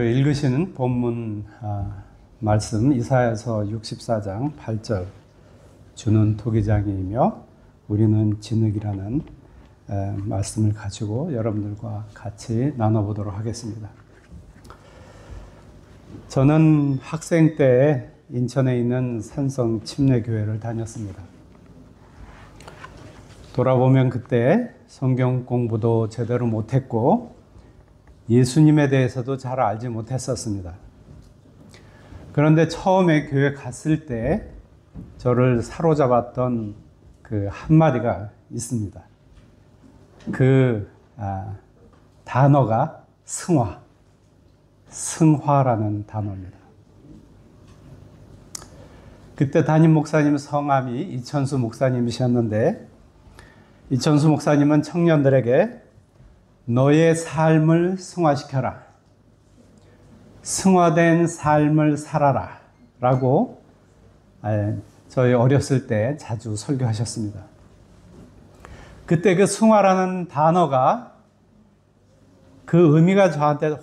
읽으시는 본문 말씀 이사야서 64장 8절 주는 토기장이이며 우리는 진흙이라는 말씀을 가지고 여러분들과 같이 나눠보도록 하겠습니다. 저는 학생 때 인천에 있는 산성 침례교회를 다녔습니다. 돌아보면 그때 성경 공부도 제대로 못했고 예수님에 대해서도 잘 알지 못했었습니다. 그런데 처음에 교회 갔을 때 저를 사로잡았던 그 한마디가 있습니다. 단어가 승화라는 단어입니다. 그때 담임 목사님 성함이 이천수 목사님이셨는데, 이천수 목사님은 청년들에게 너의 삶을 승화시켜라, 승화된 삶을 살아라 라고 저희 어렸을 때 자주 설교하셨습니다. 그때 그 승화라는 단어가 그 의미가 저한테 확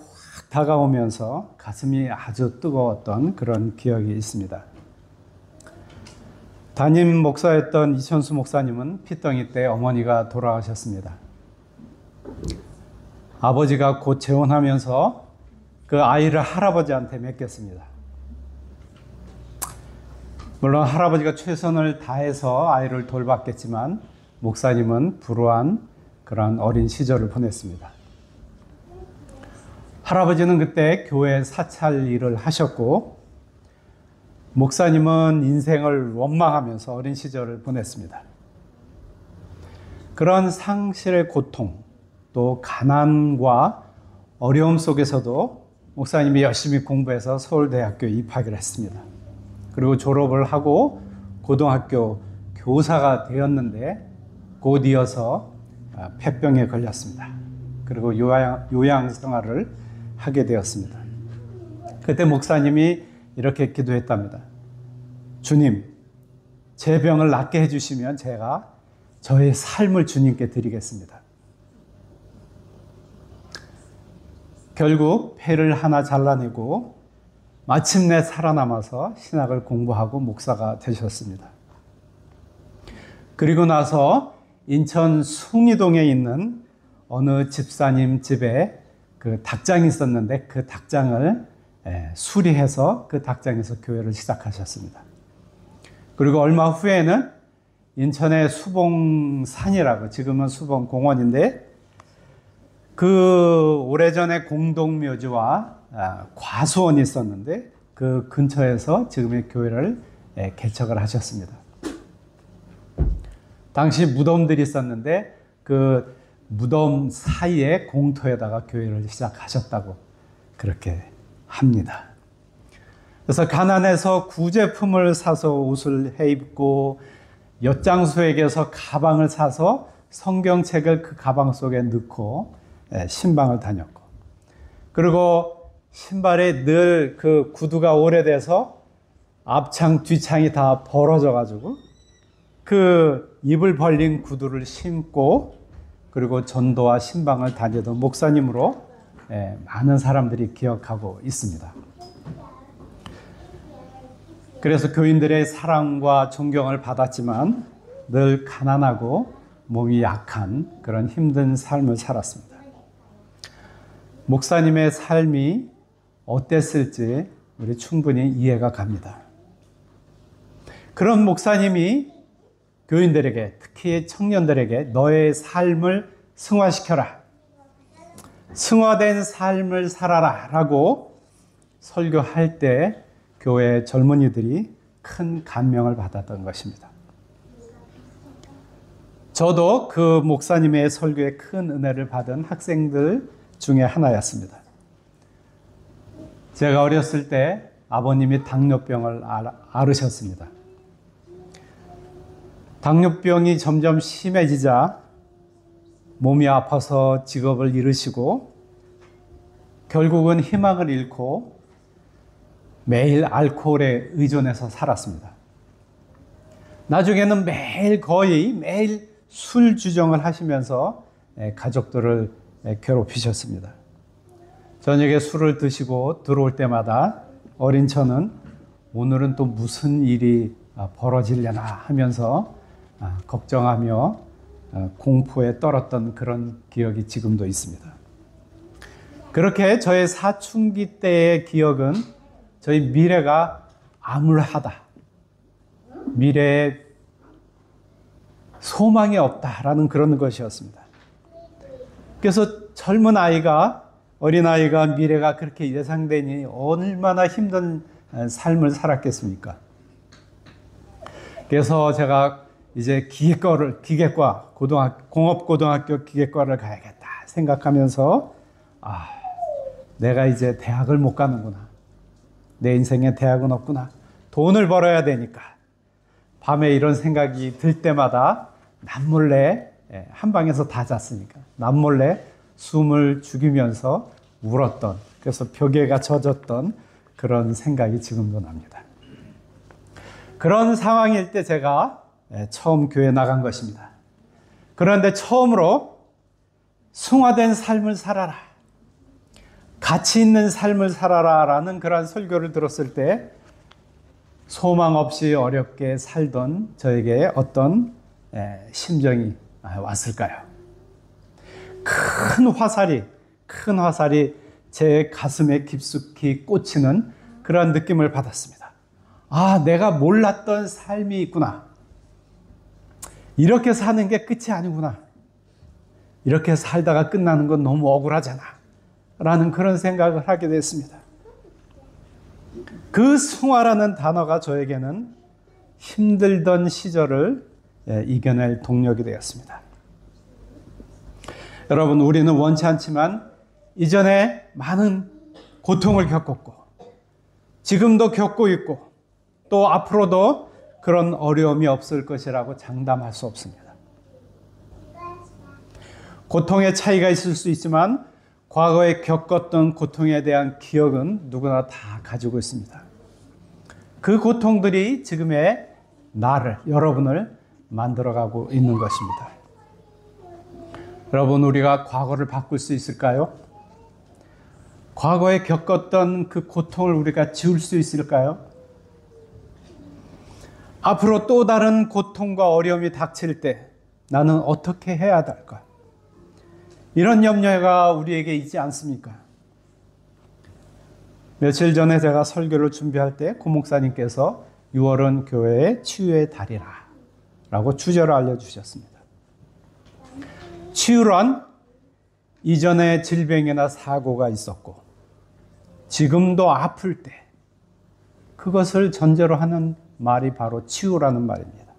다가오면서 가슴이 아주 뜨거웠던 그런 기억이 있습니다. 담임 목사였던 이천수 목사님은 피덩이 때 어머니가 돌아가셨습니다. 아버지가 곧 재혼하면서 그 아이를 할아버지한테 맡겼습니다. 물론 할아버지가 최선을 다해서 아이를 돌봤겠지만 목사님은 불우한 그런 어린 시절을 보냈습니다. 할아버지는 그때 교회 사찰 일을 하셨고 목사님은 인생을 원망하면서 어린 시절을 보냈습니다. 그런 상실의 고통, 또 가난과 어려움 속에서도 목사님이 열심히 공부해서 서울대학교에 입학을 했습니다. 그리고 졸업을 하고 고등학교 교사가 되었는데 곧 이어서 폐병에 걸렸습니다. 그리고 요양 생활을 하게 되었습니다. 그때 목사님이 이렇게 기도했답니다. 주님, 제 병을 낫게 해주시면 제가 저의 삶을 주님께 드리겠습니다. 결국 폐를 하나 잘라내고 마침내 살아남아서 신학을 공부하고 목사가 되셨습니다. 그리고 나서 인천 숭이동에 있는 어느 집사님 집에 그 닭장이 있었는데 그 닭장을 수리해서 그 닭장에서 교회를 시작하셨습니다. 그리고 얼마 후에는 인천의 수봉산이라고, 지금은 수봉공원인데 그 오래전에 공동묘지와 과수원이 있었는데 그 근처에서 지금의 교회를 개척을 하셨습니다. 당시 무덤들이 있었는데 그 무덤 사이에 공터에다가 교회를 시작하셨다고 그렇게 합니다. 그래서 가난해서 구제품을 사서 옷을 해입고 엿장수에게서 가방을 사서 성경책을 그 가방 속에 넣고 신방을 다녔고, 그리고 신발에 늘 그 구두가 오래돼서 앞창 뒤창이 다 벌어져 가지고 그 입을 벌린 구두를 신고 그리고 전도와 신방을 다니던 목사님으로 많은 사람들이 기억하고 있습니다. 그래서 교인들의 사랑과 존경을 받았지만 늘 가난하고 몸이 약한 그런 힘든 삶을 살았습니다. 목사님의 삶이 어땠을지 우리 충분히 이해가 갑니다. 그런 목사님이 교인들에게, 특히 청년들에게 너의 삶을 승화시켜라, 승화된 삶을 살아라 라고 설교할 때 교회 젊은이들이 큰 감명을 받았던 것입니다. 저도 그 목사님의 설교에 큰 은혜를 받은 학생들 중에 하나였습니다. 제가 어렸을 때 아버님이 당뇨병을 앓으셨습니다. 당뇨병이 점점 심해지자 몸이 아파서 직업을 잃으시고 결국은 희망을 잃고 매일 알코올에 의존해서 살았습니다. 나중에는 거의 매일 술 주정을 하시면서 가족들을 괴롭히셨습니다. 저녁에 술을 드시고 들어올 때마다 어린 저는 오늘은 또 무슨 일이 벌어지려나 하면서 걱정하며 공포에 떨었던 그런 기억이 지금도 있습니다. 그렇게 저의 사춘기 때의 기억은 저희 미래가 암울하다, 미래에 소망이 없다라는 그런 것이었습니다. 그래서 젊은 아이가, 어린아이가 미래가 그렇게 예상되니 얼마나 힘든 삶을 살았겠습니까? 그래서 제가 이제 기계과, 공업고등학교 기계과를 가야겠다 생각하면서 내가 이제 대학을 못 가는구나. 내 인생에 대학은 없구나. 돈을 벌어야 되니까. 밤에 이런 생각이 들 때마다 남몰래, 한방에서 다 잤으니까 남몰래 숨을 죽이면서 울었던, 그래서 벽에가 젖었던 그런 생각이 지금도 납니다. 그런 상황일 때 제가 처음 교회 나간 것입니다. 그런데 처음으로 승화된 삶을 살아라, 가치 있는 삶을 살아라 라는 그런 설교를 들었을 때 소망 없이 어렵게 살던 저에게 어떤 심정이 왔을까요? 큰 화살이 제 가슴에 깊숙이 꽂히는 그런 느낌을 받았습니다. 내가 몰랐던 삶이 있구나. 이렇게 사는 게 끝이 아니구나. 이렇게 살다가 끝나는 건 너무 억울하잖아. 라는 그런 생각을 하게 됐습니다. 그 승화라는 단어가 저에게는 힘들던 시절을 이겨낼 동력이 되었습니다. 여러분, 우리는 원치 않지만 이전에 많은 고통을 겪었고 지금도 겪고 있고 또 앞으로도 그런 어려움이 없을 것이라고 장담할 수 없습니다. 고통의 차이가 있을 수 있지만 과거에 겪었던 고통에 대한 기억은 누구나 다 가지고 있습니다. 그 고통들이 지금의 나를, 여러분을 만들어가고 있는 것입니다. 여러분, 우리가 과거를 바꿀 수 있을까요? 과거에 겪었던 그 고통을 우리가 지울 수 있을까요? 앞으로 또 다른 고통과 어려움이 닥칠 때 나는 어떻게 해야 할까? 이런 염려가 우리에게 있지 않습니까? 며칠 전에 제가 설교를 준비할 때 고목사님께서 6월은 교회의 치유의 달이라 라고 주제를 알려주셨습니다. 치유란 이전에 질병이나 사고가 있었고 지금도 아플 때 그것을 전제로 하는 말이 바로 치유라는 말입니다.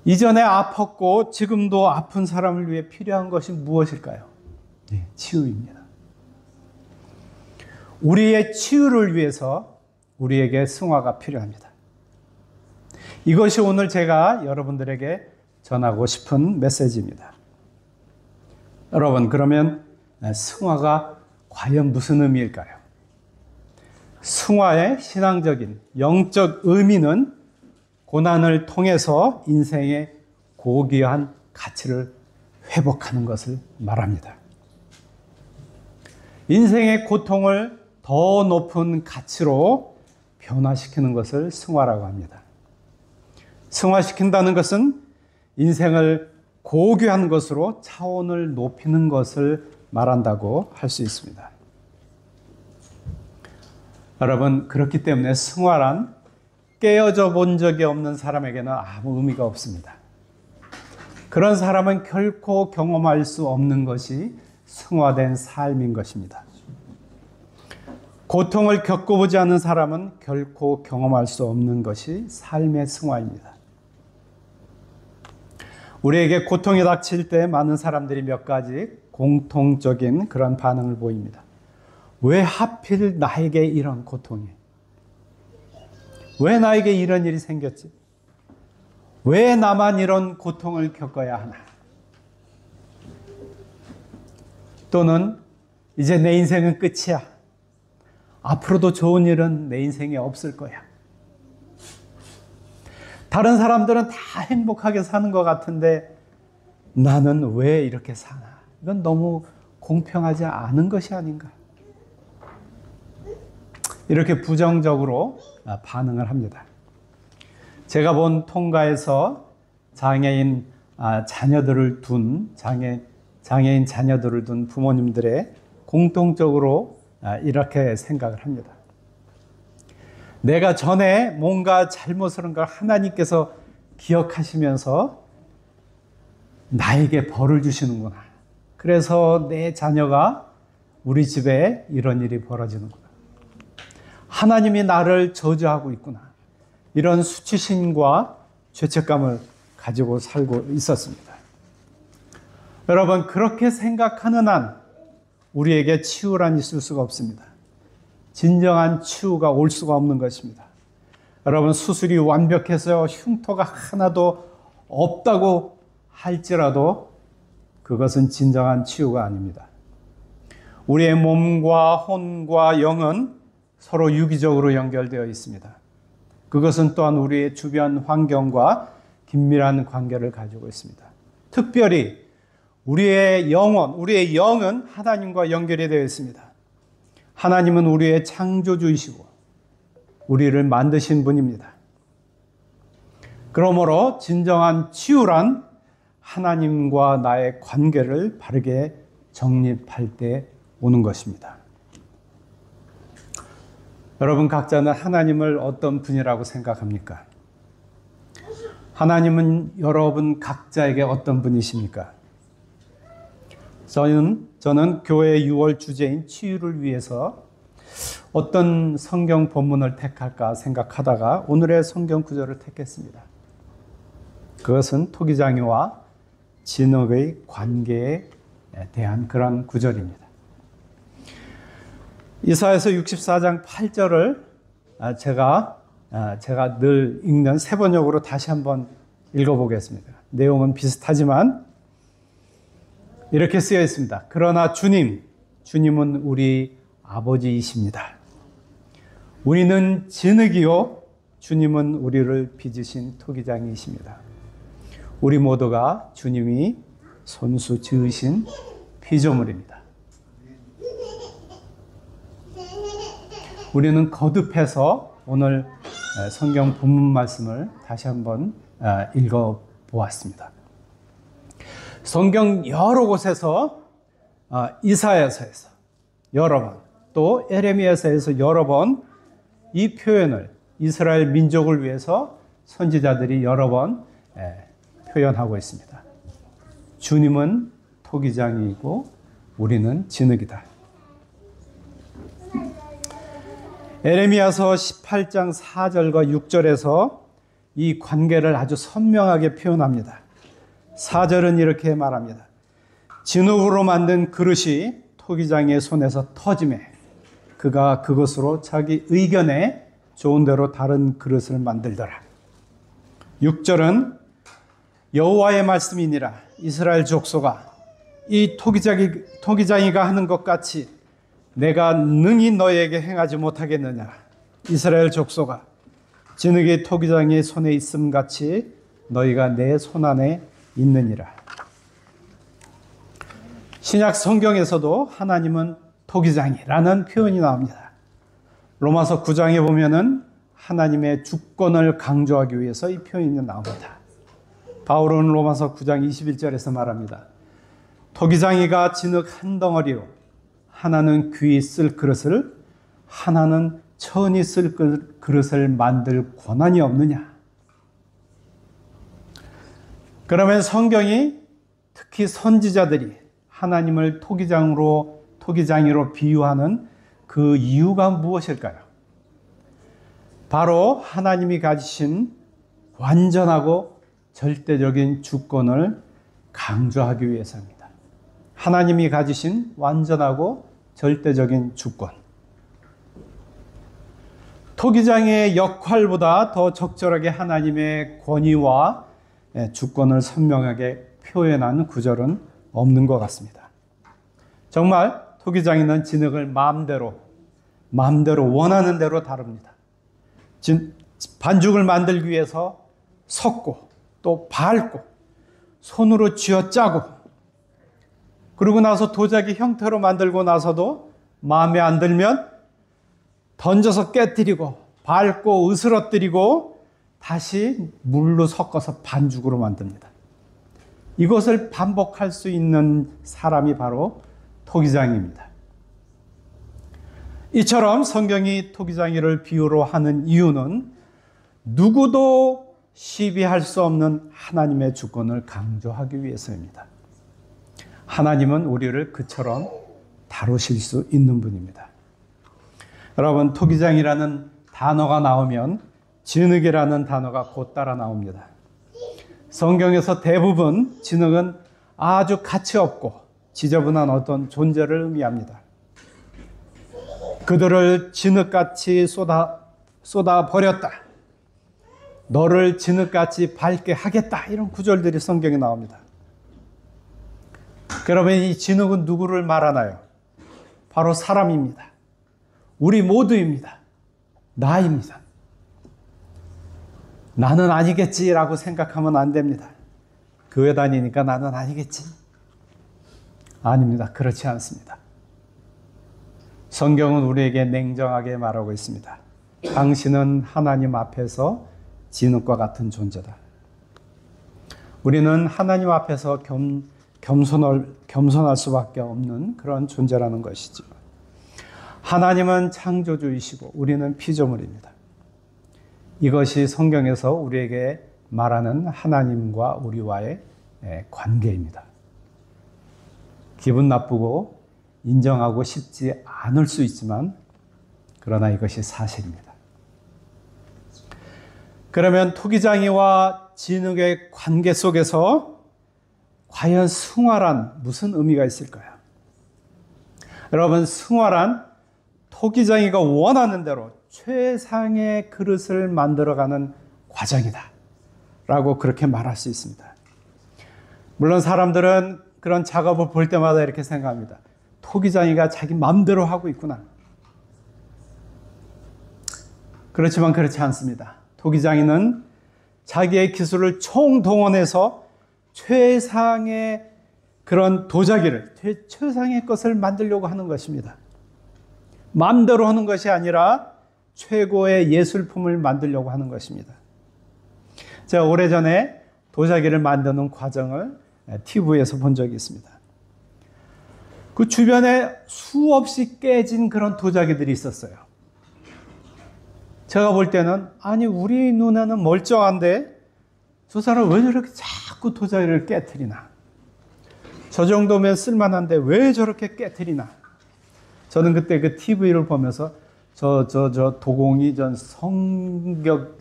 이전에 아팠고 지금도 아픈 사람을 위해 필요한 것이 무엇일까요? 치유입니다. 우리의 치유를 위해서 우리에게 승화가 필요합니다. 이것이 오늘 제가 여러분들에게 전하고 싶은 메시지입니다. 여러분, 그러면 승화가 과연 무슨 의미일까요? 승화의 신앙적인 영적 의미는 고난을 통해서 인생의 고귀한 가치를 회복하는 것을 말합니다. 인생의 고통을 더 높은 가치로 변화시키는 것을 승화라고 합니다. 승화시킨다는 것은 인생을 고귀한 것으로 차원을 높이는 것을 말한다고 할 수 있습니다. 여러분, 그렇기 때문에 승화란 깨어져 본 적이 없는 사람에게는 아무 의미가 없습니다. 그런 사람은 결코 경험할 수 없는 것이 승화된 삶인 것입니다. 고통을 겪어보지 않은 사람은 결코 경험할 수 없는 것이 삶의 승화입니다. 우리에게 고통이 닥칠 때 많은 사람들이 몇 가지 공통적인 그런 반응을 보입니다. 왜 하필 나에게 이런 고통이? 왜 나에게 이런 일이 생겼지? 왜 나만 이런 고통을 겪어야 하나? 또는 이제 내 인생은 끝이야. 앞으로도 좋은 일은 내 인생에 없을 거야. 다른 사람들은 다 행복하게 사는 것 같은데 나는 왜 이렇게 사나? 이건 너무 공평하지 않은 것이 아닌가. 이렇게 부정적으로 반응을 합니다. 제가 본 통가에서 장애인 자녀들을 둔 장애인 자녀들을 둔 부모님들의 공통적으로 이렇게 생각을 합니다. 내가 전에 뭔가 잘못을 한 걸 하나님께서 기억하시면서 나에게 벌을 주시는구나. 그래서 내 자녀가 우리 집에 이런 일이 벌어지는구나. 하나님이 나를 저주하고 있구나. 이런 수치심과 죄책감을 가지고 살고 있었습니다. 여러분, 그렇게 생각하는 한 우리에게 치유란 있을 수가 없습니다. 진정한 치유가 올 수가 없는 것입니다. 여러분, 수술이 완벽해서 흉터가 하나도 없다고 할지라도 그것은 진정한 치유가 아닙니다. 우리의 몸과 혼과 영은 서로 유기적으로 연결되어 있습니다. 그것은 또한 우리의 주변 환경과 긴밀한 관계를 가지고 있습니다. 특별히 우리의 영은 하나님과 연결이 되어 있습니다. 하나님은 우리의 창조주이시고 우리를 만드신 분입니다. 그러므로 진정한 치유란 하나님과 나의 관계를 바르게 정립할 때 오는 것입니다. 여러분 각자는 하나님을 어떤 분이라고 생각합니까? 하나님은 여러분 각자에게 어떤 분이십니까? 저는 교회 6월 주제인 치유를 위해서 어떤 성경 본문을 택할까 생각하다가 오늘의 성경 구절을 택했습니다. 그것은 토기장이와 진흙의 관계에 대한 그런 구절입니다. 이사야서 64장 8절을 제가 늘 읽는 세 번역으로 다시 한번 읽어보겠습니다. 내용은 비슷하지만 이렇게 쓰여 있습니다. 그러나 주님은 우리 아버지이십니다. 우리는 진흙이요 주님은 우리를 빚으신 토기장이십니다. 우리 모두가 주님이 손수 지으신 피조물입니다. 우리는 거듭해서 오늘 성경 본문 말씀을 다시 한번 읽어보았습니다. 성경 여러 곳에서 이사야서에서 여러 번, 또 에레미야서에서 여러 번 이 표현을 이스라엘 민족을 위해서 선지자들이 여러 번 표현하고 있습니다. 주님은 토기장이고 우리는 진흙이다. 에레미야서 18장 4절과 6절에서 이 관계를 아주 선명하게 표현합니다. 4절은 이렇게 말합니다. 진흙으로 만든 그릇이 토기장의 손에서 터지매 그가 그것으로 자기 의견에 좋은 대로 다른 그릇을 만들더라. 6절은 여호와의 말씀이니라. 이스라엘 족속아 이 토기장이가 하는 것 같이 내가 능히 너에게 행하지 못하겠느냐. 이스라엘 족속아 진흙이 토기장의 손에 있음 같이 너희가 내 손 안에 있느니라. 신약 성경에서도 하나님은 토기장이라는 표현이 나옵니다. 로마서 9장에 보면은 하나님의 주권을 강조하기 위해서 이 표현이 나옵니다. 바울은 로마서 9장 21절에서 말합니다. 토기장이가 진흙 한 덩어리로 하나는 귀히 쓸 그릇을 하나는 천히 쓸 그릇을 만들 권한이 없느냐. 그러면 성경이 특히 선지자들이 하나님을 토기장이로 비유하는 그 이유가 무엇일까요? 바로 하나님이 가지신 완전하고 절대적인 주권을 강조하기 위해서입니다. 하나님이 가지신 완전하고 절대적인 주권. 토기장의 역할보다 더 적절하게 하나님의 권위와 주권을 선명하게 표현하는 구절은 없는 것 같습니다. 정말 토기장이는 진흙을 마음대로 원하는 대로 다룹니다. 반죽을 만들기 위해서 섞고 또 밟고 손으로 쥐어짜고 그러고 나서 도자기 형태로 만들고 나서도 마음에 안 들면 던져서 깨뜨리고 밟고 으스러뜨리고 다시 물로 섞어서 반죽으로 만듭니다. 이것을 반복할 수 있는 사람이 바로 토기장입니다. 이처럼 성경이 토기장이를 비유로 하는 이유는 누구도 시비할 수 없는 하나님의 주권을 강조하기 위해서입니다. 하나님은 우리를 그처럼 다루실 수 있는 분입니다. 여러분, 토기장이라는 단어가 나오면 진흙이라는 단어가 곧 따라 나옵니다. 성경에서 대부분 진흙은 아주 가치 없고 지저분한 어떤 존재를 의미합니다. 그들을 진흙같이 쏟아 버렸다. 너를 진흙같이 밝게 하겠다. 이런 구절들이 성경에 나옵니다. 그러면 이 진흙은 누구를 말하나요? 바로 사람입니다. 우리 모두입니다. 나입니다. 나는 아니겠지라고 생각하면 안 됩니다. 교회 다니니까 나는 아니겠지. 아닙니다. 그렇지 않습니다. 성경은 우리에게 냉정하게 말하고 있습니다. 당신은 하나님 앞에서 진흙과 같은 존재다. 우리는 하나님 앞에서 겸손할 수밖에 없는 그런 존재라는 것이죠. 하나님은 창조주이시고 우리는 피조물입니다. 이것이 성경에서 우리에게 말하는 하나님과 우리와의 관계입니다. 기분 나쁘고 인정하고 싶지 않을 수 있지만 그러나 이것이 사실입니다. 그러면 토기장이와 진흙의 관계 속에서 과연 승화란 무슨 의미가 있을까요? 여러분, 승화란 토기장이가 원하는 대로 최상의 그릇을 만들어가는 과정이다 라고 그렇게 말할 수 있습니다. 물론 사람들은 그런 작업을 볼 때마다 이렇게 생각합니다. 토기장이가 자기 마음대로 하고 있구나. 그렇지만 그렇지 않습니다. 토기장이는 자기의 기술을 총동원해서 최상의 그런 도자기를, 최상의 것을 만들려고 하는 것입니다. 마음대로 하는 것이 아니라 최고의 예술품을 만들려고 하는 것입니다. 제가 오래전에 도자기를 만드는 과정을 TV에서 본 적이 있습니다. 그 주변에 수없이 깨진 그런 도자기들이 있었어요. 제가 볼 때는 아니 우리 눈에는 멀쩡한데 저 사람 왜 저렇게 자꾸 도자기를 깨트리나? 저 정도면 쓸만한데 왜 저렇게 깨트리나? 저는 그때 그 TV를 보면서 저 도공이 전 성격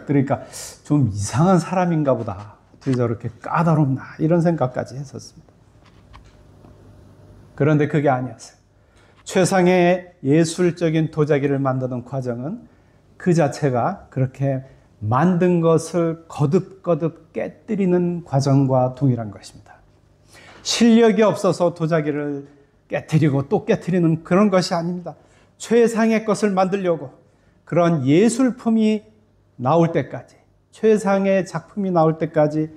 그러니까 좀 이상한 사람인가 보다. 어떻게 저렇게 까다롭나 이런 생각까지 했었습니다. 그런데 그게 아니었어요. 최상의 예술적인 도자기를 만드는 과정은 그 자체가 그렇게 만든 것을 거듭거듭 깨뜨리는 과정과 동일한 것입니다. 실력이 없어서 도자기를 깨뜨리고 또 깨뜨리는 그런 것이 아닙니다. 최상의 것을 만들려고 그런 예술품이 나올 때까지, 최상의 작품이 나올 때까지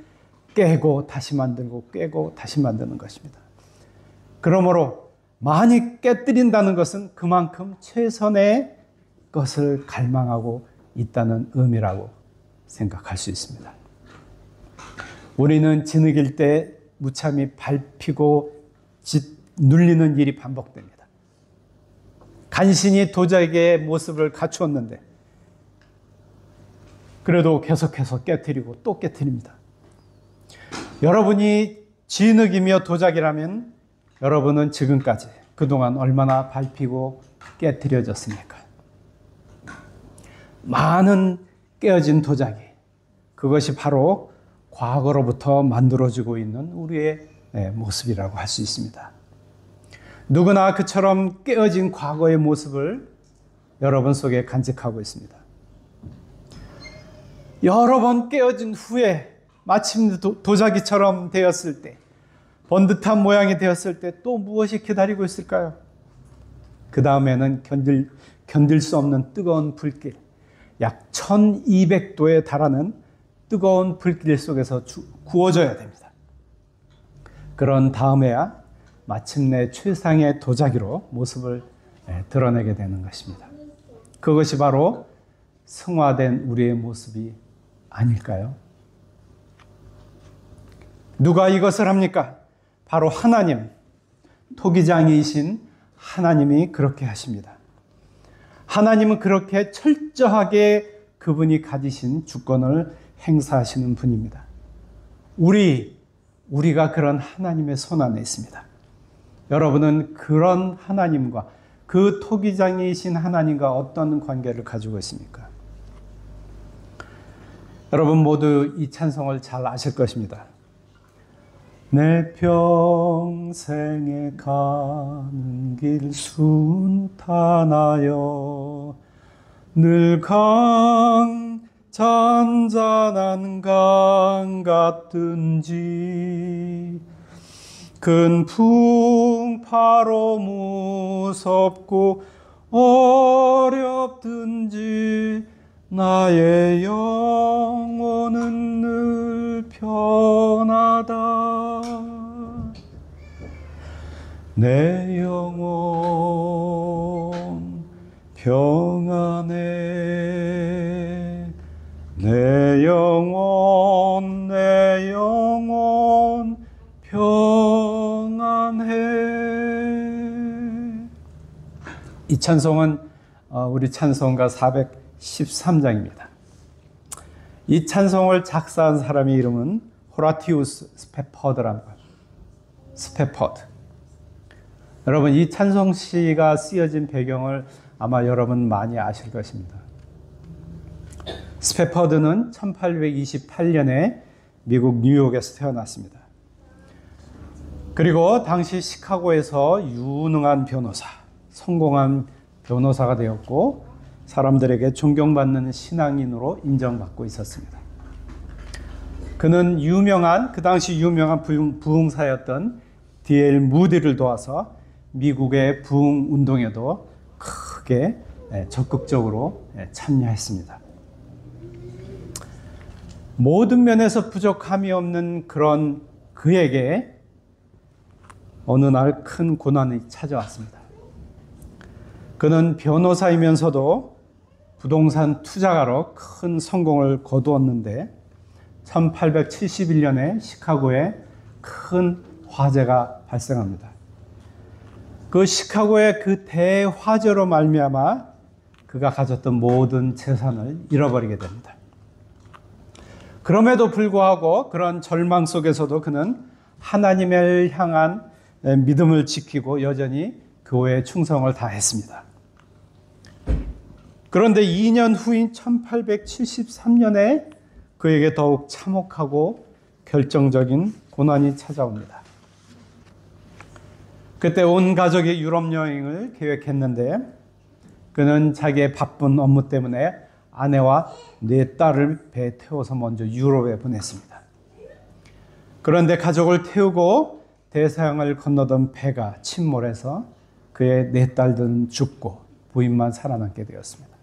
깨고 다시 만들고 깨고 다시 만드는 것입니다. 그러므로 많이 깨뜨린다는 것은 그만큼 최선의 것을 갈망하고 있다는 의미라고 생각할 수 있습니다. 우리는 진흙일 때 무참히 밟히고 눌리는 일이 반복됩니다. 간신히 도자기의 모습을 갖추었는데 그래도 계속해서 깨트리고 또 깨트립니다. 여러분이 진흙이며 도자기라면 여러분은 지금까지 그동안 얼마나 밟히고 깨트려졌습니까? 많은 깨어진 도자기, 그것이 바로 과거로부터 만들어지고 있는 우리의 모습이라고 할 수 있습니다. 누구나 그처럼 깨어진 과거의 모습을 여러분 속에 간직하고 있습니다. 여러 번 깨어진 후에 마침 도자기처럼 되었을 때, 번듯한 모양이 되었을 때 또 무엇이 기다리고 있을까요? 그 다음에는 견딜 수 없는 뜨거운 불길, 약 1200도에 달하는 뜨거운 불길 속에서 구워져야 됩니다. 그런 다음에야 마침내 최상의 도자기로 모습을 드러내게 되는 것입니다. 그것이 바로 승화된 우리의 모습이 아닐까요? 누가 이것을 합니까? 바로 하나님, 토기장이신 하나님이 그렇게 하십니다. 하나님은 그렇게 철저하게 그분이 가지신 주권을 행사하시는 분입니다. 우리가 그런 하나님의 손 안에 있습니다. 여러분은 그런 하나님과 그 토기장이신 하나님과 어떤 관계를 가지고 있습니까? 여러분 모두 이 찬송을 잘 아실 것입니다. 내 평생에 가는 길 순탄하여 늘 잔잔한 강 같든지 큰 풍파로 무섭고 어렵든지 나의 영혼은 늘 편하다. 내 영혼 평안해. 내 영혼 평안해. 이 찬송은 우리 찬송가 413장입니다. 이 찬송을 작사한 사람의 이름은 호라티우스 스페퍼드라는 거예요. 스페퍼드. 여러분 이 찬송시가 쓰여진 배경을 아마 여러분 많이 아실 것입니다. 스페퍼드는 1828년에 미국 뉴욕에서 태어났습니다. 그리고 당시 시카고에서 유능한 변호사, 성공한 변호사가 되었고 사람들에게 존경받는 신앙인으로 인정받고 있었습니다. 그는 그 당시 유명한 부흥사였던 D.L. 무디를 도와서 미국의 부흥 운동에도 크게 적극적으로 참여했습니다. 모든 면에서 부족함이 없는 그런 그에게 어느 날 큰 고난이 찾아왔습니다. 그는 변호사이면서도 부동산 투자가로 큰 성공을 거두었는데 1871년에 시카고에 큰 화재가 발생합니다. 그 시카고의 그 대화재로 말미암아 그가 가졌던 모든 재산을 잃어버리게 됩니다. 그럼에도 불구하고 그런 절망 속에서도 그는 하나님을 향한 믿음을 지키고 여전히 교회에 충성을 다했습니다. 그런데 2년 후인 1873년에 그에게 더욱 참혹하고 결정적인 고난이 찾아옵니다. 그때 온 가족이 유럽 여행을 계획했는데 그는 자기의 바쁜 업무 때문에 아내와 4딸을 배에 태워서 먼저 유럽에 보냈습니다. 그런데 가족을 태우고 대서양을 건너던 배가 침몰해서 그의 4딸들은 죽고 부인만 살아남게 되었습니다.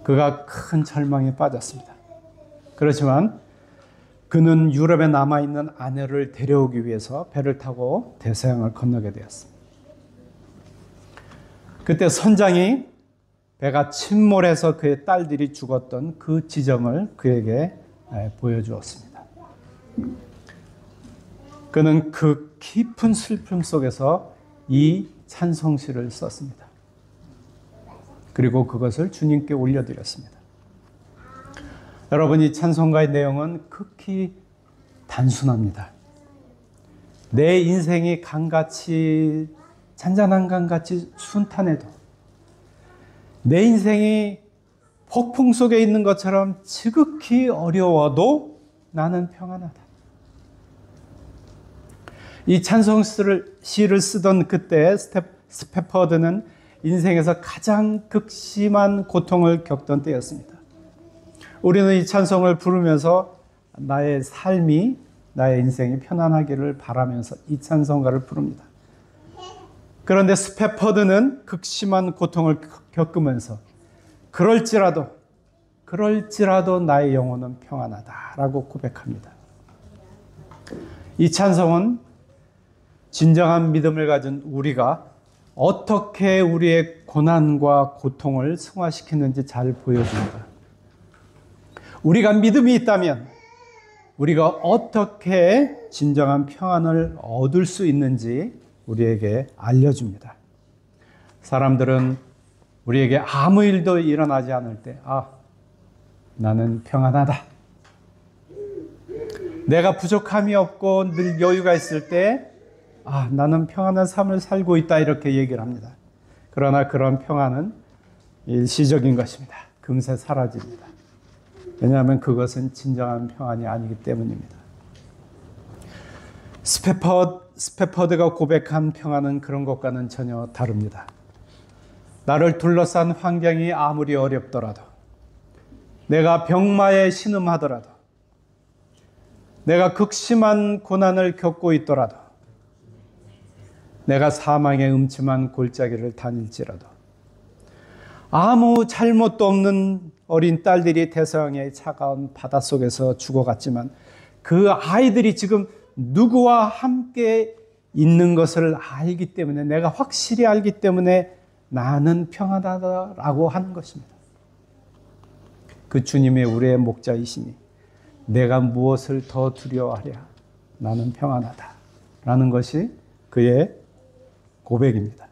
그가 큰 절망에 빠졌습니다. 그렇지만 그는 유럽에 남아있는 아내를 데려오기 위해서 배를 타고 대서양을 건너게 되었습니다. 그때 선장이 배가 침몰해서 그의 딸들이 죽었던 그 지점을 그에게 보여주었습니다. 그는 그 깊은 슬픔 속에서 이 찬송시를 썼습니다. 그리고 그것을 주님께 올려드렸습니다. 여러분, 이 찬송가의 내용은 극히 단순합니다. 내 인생이 강같이 잔잔한 강같이 순탄해도 내 인생이 폭풍 속에 있는 것처럼 지극히 어려워도 나는 평안하다. 이 찬송시를 쓰던 그때 스페퍼드는 인생에서 가장 극심한 고통을 겪던 때였습니다. 우리는 이 찬송을 부르면서 나의 삶이, 나의 인생이 편안하기를 바라면서 이 찬송가를 부릅니다. 그런데 스페퍼드는 극심한 고통을 겪으면서 그럴지라도 나의 영혼은 평안하다라고 고백합니다. 이 찬송은 진정한 믿음을 가진 우리가 어떻게 우리의 고난과 고통을 승화시키는지 잘 보여줍니다. 우리가 믿음이 있다면 우리가 어떻게 진정한 평안을 얻을 수 있는지 우리에게 알려줍니다. 사람들은 우리에게 아무 일도 일어나지 않을 때, 나는 평안하다. 내가 부족함이 없고 늘 여유가 있을 때, 나는 평안한 삶을 살고 있다. 이렇게 얘기를 합니다. 그러나 그런 평안은 일시적인 것입니다. 금세 사라집니다. 왜냐하면 그것은 진정한 평안이 아니기 때문입니다. 스페퍼드가 고백한 평안은 그런 것과는 전혀 다릅니다. 나를 둘러싼 환경이 아무리 어렵더라도, 내가 병마에 신음하더라도, 내가 극심한 고난을 겪고 있더라도, 내가 사망의 음침한 골짜기를 다닐지라도, 아무 잘못도 없는 어린 딸들이 대서양의 차가운 바닷속에서 죽어갔지만 그 아이들이 지금 누구와 함께 있는 것을 알기 때문에, 내가 확실히 알기 때문에 나는 평안하다라고 하는 것입니다. 그 주님이 우리의 목자이시니 내가 무엇을 더 두려워하랴, 나는 평안하다라는 것이 그의 고백입니다.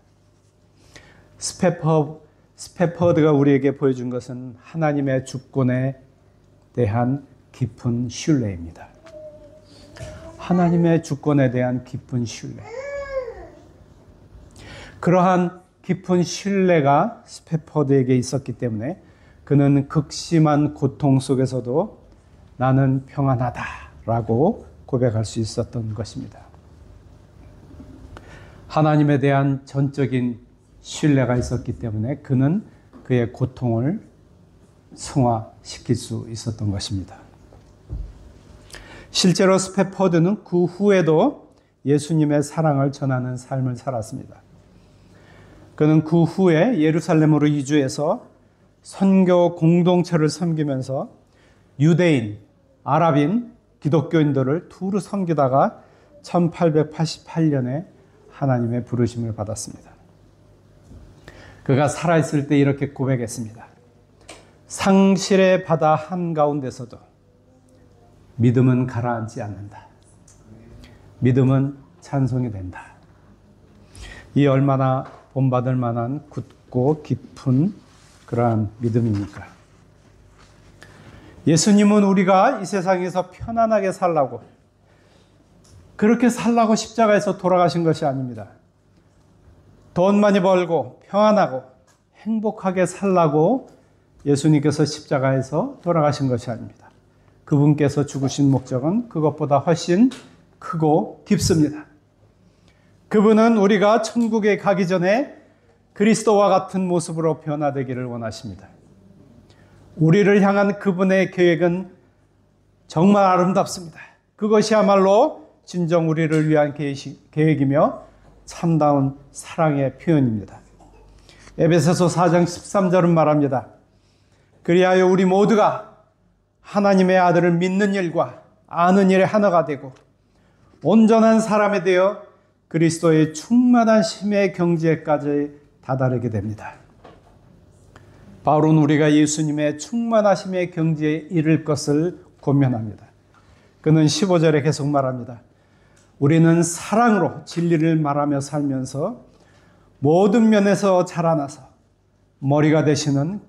스페퍼드가 우리에게 보여준 것은 하나님의 주권에 대한 깊은 신뢰입니다. 하나님의 주권에 대한 깊은 신뢰. 그러한 깊은 신뢰가 스페퍼드에게 있었기 때문에 그는 극심한 고통 속에서도 나는 평안하다라고 고백할 수 있었던 것입니다. 하나님에 대한 전적인 신뢰가 있었기 때문에 그는 그의 고통을 승화시킬 수 있었던 것입니다. 실제로 스페퍼드는 그 후에도 예수님의 사랑을 전하는 삶을 살았습니다. 그는 그 후에 예루살렘으로 이주해서 선교 공동체를 섬기면서 유대인, 아랍인, 기독교인들을 두루 섬기다가 1888년에 하나님의 부르심을 받았습니다. 그가 살아있을 때 이렇게 고백했습니다. 상실의 바다 한가운데서도 믿음은 가라앉지 않는다. 믿음은 찬송이 된다. 이 얼마나 본받을 만한 굳고 깊은 그러한 믿음입니까? 예수님은 우리가 이 세상에서 편안하게 살라고, 그렇게 살라고 십자가에서 돌아가신 것이 아닙니다. 돈 많이 벌고 평안하고 행복하게 살라고 예수님께서 십자가에서 돌아가신 것이 아닙니다. 그분께서 죽으신 목적은 그것보다 훨씬 크고 깊습니다. 그분은 우리가 천국에 가기 전에 그리스도와 같은 모습으로 변화되기를 원하십니다. 우리를 향한 그분의 계획은 정말 아름답습니다. 그것이야말로 진정 우리를 위한 계획이며 참다운 사랑의 표현입니다. 에베소서 4장 13절은 말합니다. 그리하여 우리 모두가 하나님의 아들을 믿는 일과 아는 일에 하나가 되고 온전한 사람이 되어 그리스도의 충만하심의 경지에까지 다다르게 됩니다. 바울은 우리가 예수님의 충만하심의 경지에 이를 것을 권면합니다. 그는 15절에 계속 말합니다. 우리는 사랑으로 진리를 말하며 살면서 모든 면에서 자라나서 머리가 되시는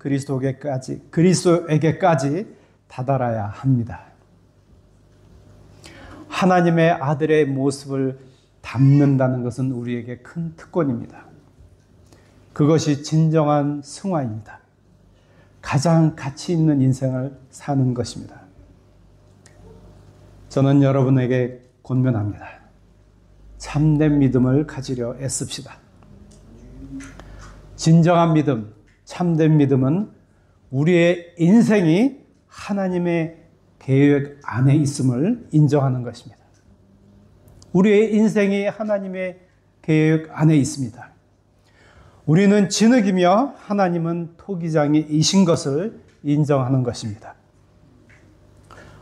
그리스도에게까지 다다라야 합니다. 하나님의 아들의 모습을 담는다는 것은 우리에게 큰 특권입니다. 그것이 진정한 승화입니다. 가장 가치 있는 인생을 사는 것입니다. 저는 여러분에게 권면합니다. 참된 믿음을 가지려 애씁시다. 진정한 믿음, 참된 믿음은 우리의 인생이 하나님의 계획 안에 있음을 인정하는 것입니다. 우리의 인생이 하나님의 계획 안에 있습니다. 우리는 진흙이며 하나님은 토기장이이신 것을 인정하는 것입니다.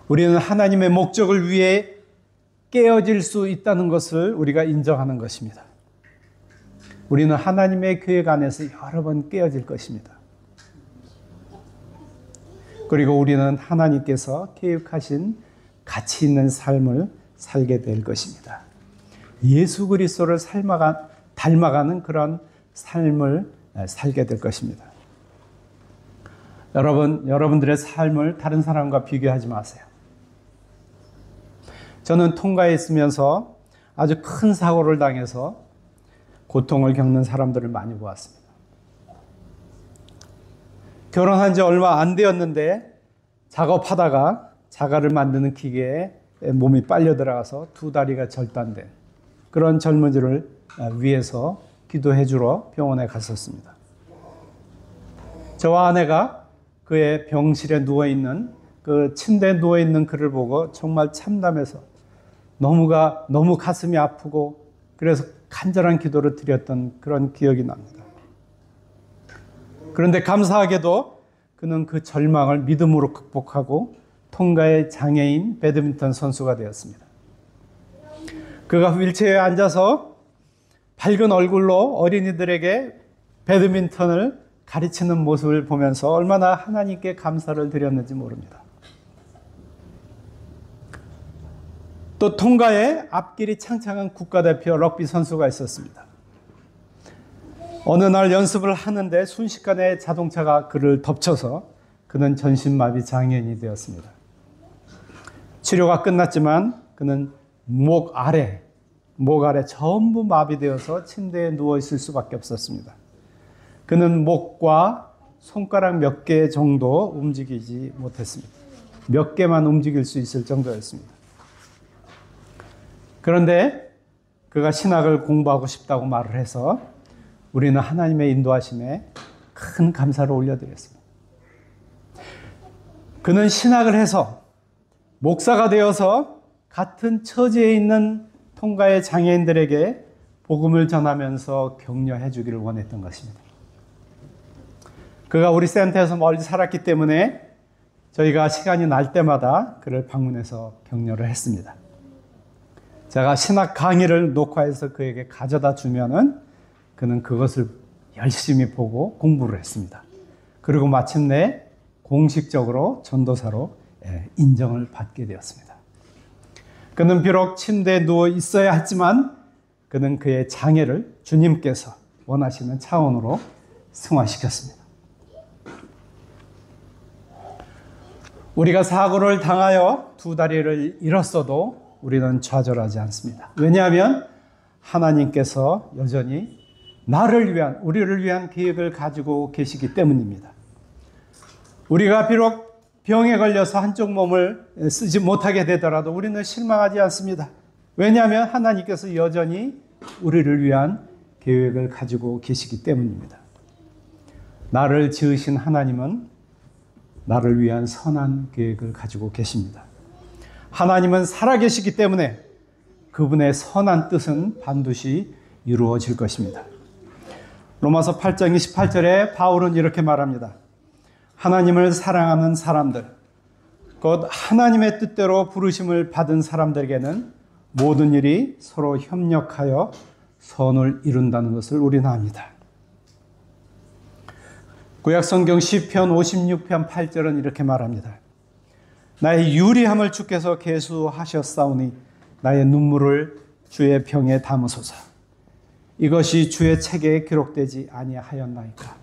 우리는 하나님의 목적을 위해 깨어질 수 있다는 것을 우리가 인정하는 것입니다. 우리는 하나님의 계획 안에서 여러 번 깨어질 것입니다. 그리고 우리는 하나님께서 계획하신 가치 있는 삶을 살게 될 것입니다. 예수 그리스도를 닮아가는 그런 삶을 살게 될 것입니다. 여러분들의 삶을 다른 사람과 비교하지 마세요. 저는 통가에 있으면서 아주 큰 사고를 당해서 고통을 겪는 사람들을 많이 보았습니다. 결혼한 지 얼마 안 되었는데 작업하다가 자가를 만드는 기계에 몸이 빨려 들어가서 두 다리가 절단된 그런 젊은이를 위해서 기도해 주러 병원에 갔었습니다. 저와 아내가 그의 병실에 누워있는 그 침대에 누워있는 그를 보고 정말 참담해서 너무 가슴이 아프고 그래서 간절한 기도를 드렸던 그런 기억이 납니다. 그런데 감사하게도 그는 그 절망을 믿음으로 극복하고 통가의 장애인 배드민턴 선수가 되었습니다. 그가 휠체어에 앉아서 밝은 얼굴로 어린이들에게 배드민턴을 가르치는 모습을 보면서 얼마나 하나님께 감사를 드렸는지 모릅니다. 또 통가에 앞길이 창창한 국가대표 럭비 선수가 있었습니다. 어느 날 연습을 하는데 순식간에 자동차가 그를 덮쳐서 그는 전신마비 장애인이 되었습니다. 치료가 끝났지만 그는 목 아래 전부 마비되어서 침대에 누워 있을 수밖에 없었습니다. 그는 목과 손가락 몇 개 정도 움직이지 못했습니다. 몇 개만 움직일 수 있을 정도였습니다. 그런데 그가 신학을 공부하고 싶다고 말을 해서 우리는 하나님의 인도하심에 큰 감사를 올려드렸습니다. 그는 신학을 해서 목사가 되어서 같은 처지에 있는 통가의 장애인들에게 복음을 전하면서 격려해 주기를 원했던 것입니다. 그가 우리 센터에서 멀리 살았기 때문에 저희가 시간이 날 때마다 그를 방문해서 격려를 했습니다. 제가 신학 강의를 녹화해서 그에게 가져다 주면은 그는 그것을 열심히 보고 공부를 했습니다. 그리고 마침내 공식적으로 전도사로 인정을 받게 되었습니다. 그는 비록 침대에 누워 있어야 했지만 그는 그의 장애를 주님께서 원하시는 차원으로 승화시켰습니다. 우리가 사고를 당하여 두 다리를 잃었어도 우리는 좌절하지 않습니다. 왜냐하면 하나님께서 여전히 우리를 위한 계획을 가지고 계시기 때문입니다. 우리가 비록 병에 걸려서 한쪽 몸을 쓰지 못하게 되더라도 우리는 실망하지 않습니다. 왜냐하면 하나님께서 여전히 우리를 위한 계획을 가지고 계시기 때문입니다. 나를 지으신 하나님은 나를 위한 선한 계획을 가지고 계십니다. 하나님은 살아계시기 때문에 그분의 선한 뜻은 반드시 이루어질 것입니다. 로마서 8장 28절에 바울은 이렇게 말합니다. 하나님을 사랑하는 사람들, 곧 하나님의 뜻대로 부르심을 받은 사람들에게는 모든 일이 서로 협력하여 선을 이룬다는 것을 우리는 압니다. 구약성경 시편 56편 8절은 이렇게 말합니다. 나의 유리함을 주께서 계수하셨사오니 나의 눈물을 주의 병에 담으소서. 이것이 주의 책에 기록되지 아니하였나이까.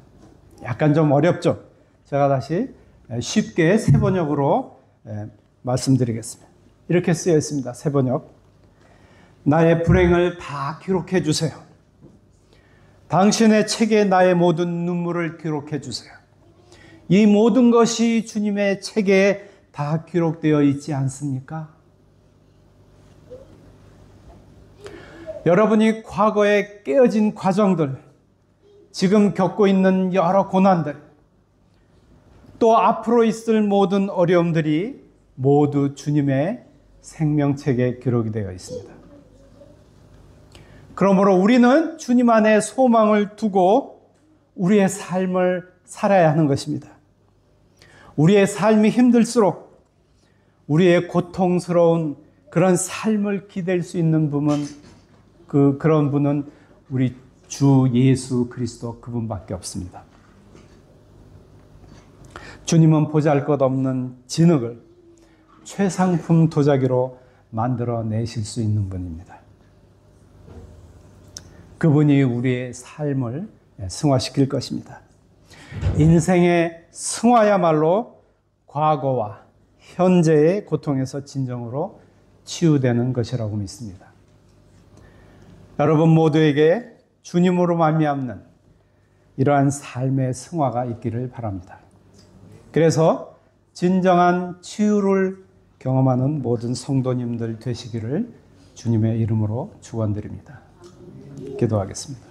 약간 좀 어렵죠? 제가 다시 쉽게 세번역으로 말씀드리겠습니다. 이렇게 쓰여 있습니다. 세번역. 나의 불행을 다 기록해 주세요. 당신의 책에 나의 모든 눈물을 기록해 주세요. 이 모든 것이 주님의 책에 다 기록되어 있지 않습니까? 여러분이 과거에 깨어진 과정들, 지금 겪고 있는 여러 고난들, 또 앞으로 있을 모든 어려움들이 모두 주님의 생명책에 기록이 되어 있습니다. 그러므로 우리는 주님 안에 소망을 두고 우리의 삶을 살아야 하는 것입니다. 우리의 삶이 힘들수록 우리의 고통스러운 그런 삶을 기댈 수 있는 분은 그런 분은 우리 주 예수 그리스도 그분밖에 없습니다. 주님은 보잘것없는 진흙을 최상품 도자기로 만들어내실 수 있는 분입니다. 그분이 우리의 삶을 승화시킬 것입니다. 인생의 승화야말로 과거와 현재의 고통에서 진정으로 치유되는 것이라고 믿습니다. 여러분 모두에게 주님으로 말미암는 이러한 삶의 승화가 있기를 바랍니다. 그래서 진정한 치유를 경험하는 모든 성도님들 되시기를 주님의 이름으로 축원드립니다. 기도하겠습니다.